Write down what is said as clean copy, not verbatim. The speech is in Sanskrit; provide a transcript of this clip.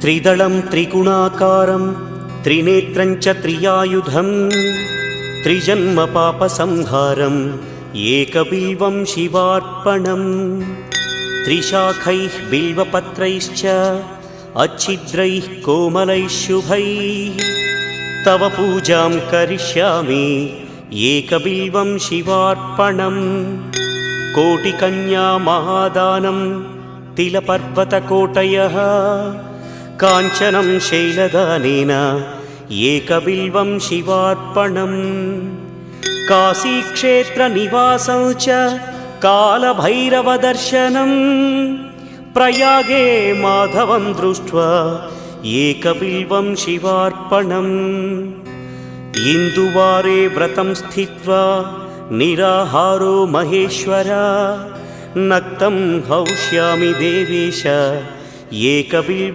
त्रिदलं त्रिगुणाकारं त्रिनेत्रं च त्रियायुधं त्रिजन्मपापसंहारम् एकबिल्वं शिवार्पणम् त्रिशाखैः बिल्वपत्रैश्च अच्छिद्रैः कोमलैः शुभैः तव पूजां करिष्यामि एकबिल्वं शिवार्पणम् कोटिकन्या महादानं तिलपर्वतकोटयः काञ्चनं शैलदानेन एकबिल्वं शिवार्पणम् काशीक्षेत्रनिवासं च कालभैरवदर्शनं प्रयागे माधवं दृष्ट्वा एकबिल्वं शिवार्पणम् इन्दुवारे व्रतं स्थित्वा निराहारो महेश्वर नक्तं हौष्यामि देवेश एकबिल्वं